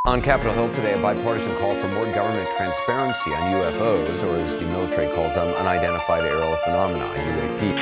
On Capitol Hill today, a bipartisan call for more government transparency on UFOs, or as the military calls them, unidentified aerial phenomena, UAP.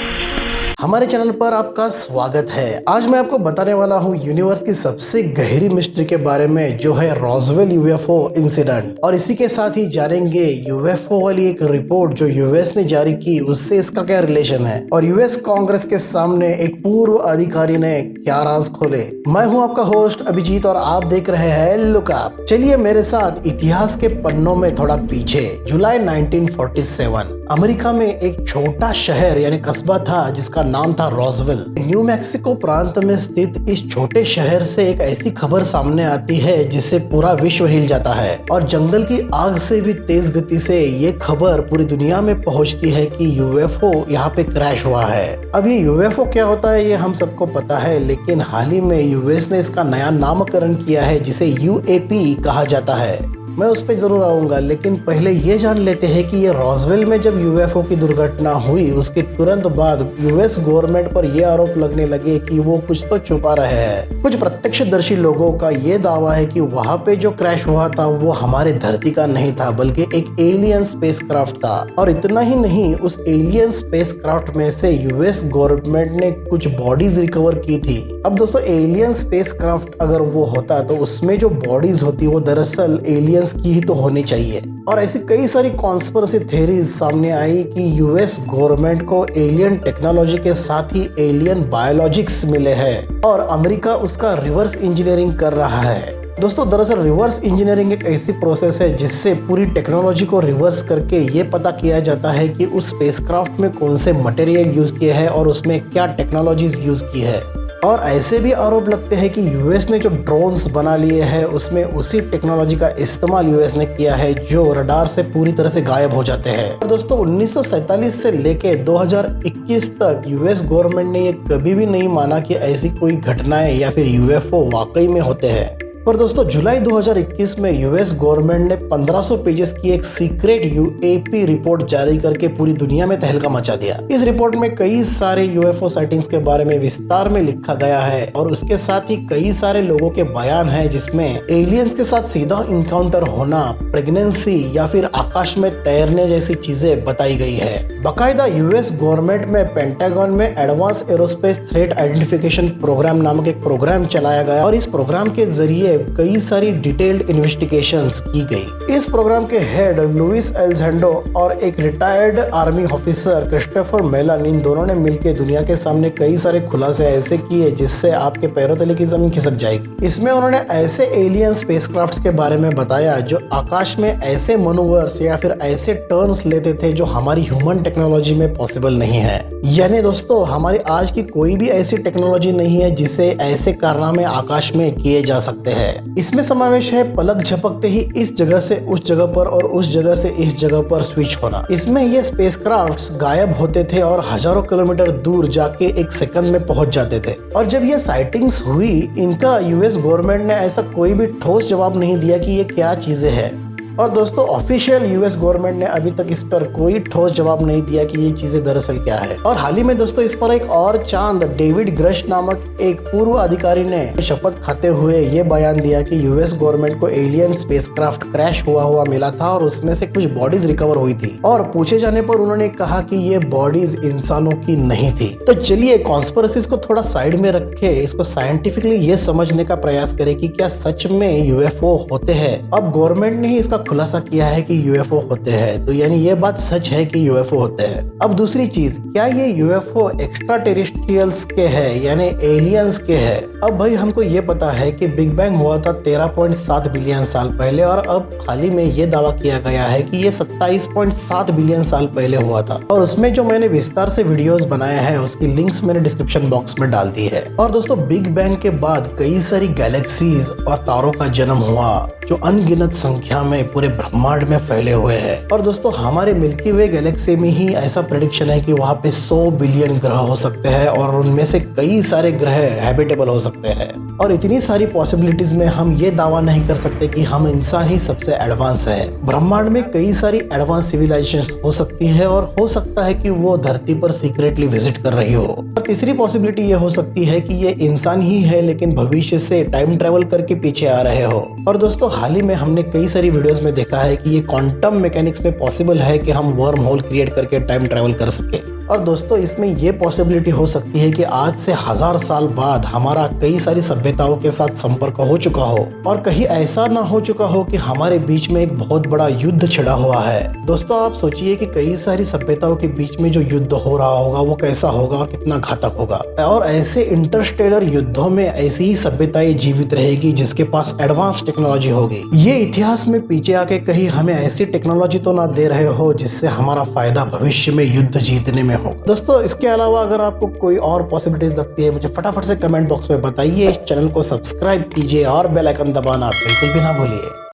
हमारे channel पर आपका स्वागत है। आज मैं आपको बताने वाला हूँ यूनिवर्स की सबसे गहरी मिस्ट्री के बारे में, जो है रॉसवेल यूएफओ इंसिडेंट। और इसी के साथ ही जानेंगे यूएफओ वाली एक रिपोर्ट जो यूएस ने जारी की, उससे इसका क्या रिलेशन है, और यूएस कांग्रेस के सामने एक पूर्व अधिकारी ने क्या राज खोले। मैं हूँ आपका होस्ट अभिजीत और आप देख रहे हैं लुक अप। चलिए मेरे साथ इतिहास के पन्नों में थोड़ा पीछे। जुलाई 1947 अमेरिका में एक छोटा शहर यानी कस्बा था जिसका नाम था रॉसवेल। न्यू मैक्सिको प्रांत में स्थित इस छोटे शहर से एक ऐसी खबर सामने आती है जिससे पूरा विश्व हिल जाता है, और जंगल की आग से भी तेज गति से ये खबर पूरी दुनिया में पहुंचती है कि यूएफओ यहाँ पे क्रैश हुआ है। अब ये यूएफओ क्या होता है ये हम सबको पता है, लेकिन हाल ही में यूएस ने इसका नया नामकरण किया है जिसे यूएपी कहा जाता है। मैं उस पर जरूर आऊंगा, लेकिन पहले ये जान लेते हैं कि ये रॉसवेल में जब यूएफओ की दुर्घटना हुई उसके तुरंत बाद यूएस गवर्नमेंट पर यह आरोप लगने लगे कि वो कुछ तो छुपा रहे हैं। कुछ प्रत्यक्षदर्शी लोगों का ये दावा है कि वहाँ पे जो क्रैश हुआ था वो हमारे धरती का नहीं था, बल्कि एक एलियन स्पेसक्राफ्ट था। और इतना ही नहीं, उस एलियन स्पेसक्राफ्ट में से यूएस गवर्नमेंट ने कुछ बॉडीज रिकवर की थी। अब दोस्तों, एलियन स्पेसक्राफ्ट अगर वो होता तो उसमें जो बॉडीज होती वो दरअसल एलियन की ही तो होनी चाहिए। और ऐसी कई सारी कॉन्स्पिरेसी थ्योरीज सामने आई कि यूएस गवर्नमेंट को एलियन टेक्नोलॉजी के साथ ही एलियन बायोलॉजिक्स मिले हैं और अमेरिका उसका रिवर्स इंजीनियरिंग कर रहा है। दोस्तों, दरअसल रिवर्स इंजीनियरिंग एक ऐसी प्रोसेस है जिससे पूरी टेक्नोलॉजी को रिवर्स करके ये पता किया जाता है कि उस स्पेसक्राफ्ट में कौन से मटेरियल यूज किए हैं और उसमें क्या टेक्नोलॉजीज यूज की है। और ऐसे भी आरोप लगते हैं कि यूएस ने जो ड्रोन्स बना लिए हैं उसमें उसी टेक्नोलॉजी का इस्तेमाल यूएस ने किया है जो रडार से पूरी तरह से गायब हो जाते हैं। और दोस्तों, 1947 से लेके 2021 तक यूएस गवर्नमेंट ने ये कभी भी नहीं माना कि ऐसी कोई घटनाएं या फिर यूएफओ वाकई में होते हैं। पर दोस्तों, जुलाई 2021 में यूएस गवर्नमेंट ने 1500 पेजेस की एक सीक्रेट यूएपी रिपोर्ट जारी करके पूरी दुनिया में तहलका मचा दिया। इस रिपोर्ट में कई सारे यूएफओ साइटिंग्स के बारे में विस्तार में लिखा गया है और उसके साथ ही कई सारे लोगों के बयान हैं जिसमें एलियंस के साथ सीधा इनकाउंटर होना, प्रेगनेंसी या फिर आकाश में तैरने जैसी चीजें बताई गई है। बाकायदा यूएस गवर्नमेंट में पेंटागन में advance aerospace threat identification program नामक एक प्रोग्राम चलाया गया और इस प्रोग्राम के जरिए कई सारी डिटेल्ड इन्वेस्टिगेशंस की गई। इस प्रोग्राम के हेड लुइस एलिजांड्रो और एक retired army officer Christopher Mellon, इन दोनों ने मिलकर दुनिया के सामने कई सारे खुलासे ऐसे किए जिससे आपके पैरों तले की जमीन खिसक जाएगी। इसमें उन्होंने ऐसे एलियन स्पेसक्राफ्ट्स के बारे में बताया जो आकाश में ऐसे मनोवर्स या फिर ऐसे टर्न्स लेते थे जो हमारी ह्यूमन टेक्नोलॉजी में पॉसिबल नहीं है। यानी दोस्तों, हमारी आज की कोई भी ऐसी टेक्नोलॉजी नहीं है जिससे ऐसे कारनामे आकाश में किए जा सकते हैं। इसमें समावेश है पलक झपकते ही इस जगह से उस जगह पर और उस जगह से इस जगह पर स्विच होना। इसमें ये स्पेसक्राफ्ट्स गायब होते थे और हजारों किलोमीटर दूर जाके एक सेकंड में पहुंच जाते थे। और जब ये साइटिंग्स हुई, इनका यूएस गवर्नमेंट ने ऐसा कोई भी ठोस जवाब नहीं दिया कि ये क्या चीजें हैं। और दोस्तों, ऑफिशियल यूएस गवर्नमेंट ने अभी तक इस पर कोई ठोस जवाब नहीं दिया कि ये चीजें दरअसल क्या है। और हाल ही में दोस्तों, इस पर एक और चांद डेविड ग्रश नामक एक पूर्व अधिकारी ने शपथ खाते हुए ये बयान दिया कि यूएस गवर्नमेंट को एलियन स्पेसक्राफ्ट क्रैश हुआ मिला था और उसमें से कुछ बॉडीज रिकवर हुई थी। और पूछे जाने पर उन्होंने कहा कि ये बॉडीज इंसानों की नहीं थी। तो चलिए कॉन्स्पिरेसीज को थोड़ा साइड में रखे, इसको साइंटिफिकली ये समझने का प्रयास करें कि क्या सच में यूएफओ होते हैं। अब गवर्नमेंट ने ही इसका खुलासा किया है कि यूएफओ होते हैं, तो यानी ये बात सच है कि यूएफओ होते हैं। अब दूसरी चीज, क्या ये यूएफओ एक्स्ट्रा टेरेस्ट्रियल्स के हैं यानी एलियंस के हैं? अब भाई हमको ये पता है कि बिग बैंग हुआ था 13.7 बिलियन साल पहले, और अब हाल ही में ये दावा किया गया है कि ये 27.7 बिलियन साल पहले हुआ था। और उसमें जो मैंने विस्तार से वीडियोस बनाए हैं उसकी लिंक्स मैंने डिस्क्रिप्शन बॉक्स में डाल दी है। और दोस्तों, बिग बैंग के बाद कई सारी गैलेक्सीज और तारों का जन्म हुआ जो अनगिनत संख्या में पूरे ब्रह्मांड में फैले हुए हैं। और दोस्तों, हमारे मिल्की वे गैलेक्सी में ही ऐसा प्रेडिक्शन है कि वहाँ पे 100 बिलियन ग्रह हो सकते हैं और उनमें से कई सारे ग्रह हैबिटेबल हो सकते हैं। और इतनी सारी पॉसिबिलिटीज में हम ये दावा नहीं कर सकते कि हम इंसान ही सबसे एडवांस है। ब्रह्मांड में कई सारी एडवांस सिविलाइजेशन हो सकती है और हो सकता है कि वो धरती पर सीक्रेटली विजिट कर रही हो। और तीसरी पॉसिबिलिटी ये हो सकती है कि ये इंसान ही है लेकिन भविष्य से टाइम ट्रेवल करके पीछे आ रहे हो। और दोस्तों, हाल ही में हमने कई सारी वीडियोस में देखा है कि ये क्वांटम मैकेनिक्स में पॉसिबल है कि हम वर्म होल क्रिएट करके टाइम ट्रैवल कर सके। और दोस्तों इसमें ये पॉसिबिलिटी हो सकती है कि आज से 1000 साल बाद हमारा कई सारी सभ्यताओं के साथ संपर्क हो चुका हो और कहीं ऐसा ना हो चुका हो कि हमारे बीच में एक बहुत बड़ा युद्ध छिड़ा हुआ है। दोस्तों आप सोचिए कि कई सारी सभ्यताओं के बीच में जो युद्ध हो रहा होगा वो कैसा होगा और कितना घातक होगा। और ऐसे इंटरस्टेलर युद्धों में ऐसी ही सभ्यताएं जीवित रहेगी जिसके पास एडवांस टेक्नोलॉजी होगी। ये इतिहास में पीछे आके कहीं हमें ऐसी टेक्नोलॉजी तो ना दे रहे हो जिससे हमारा फायदा भविष्य में युद्ध जीतने में हो। दोस्तों इसके अलावा अगर आपको कोई और पॉसिबिलिटीज लगती है मुझे फटाफट से कमेंट बॉक्स में बताइए। इस चैनल को सब्सक्राइब कीजिए और बेल आइकन दबाना बिल्कुल भी ना भूलिए।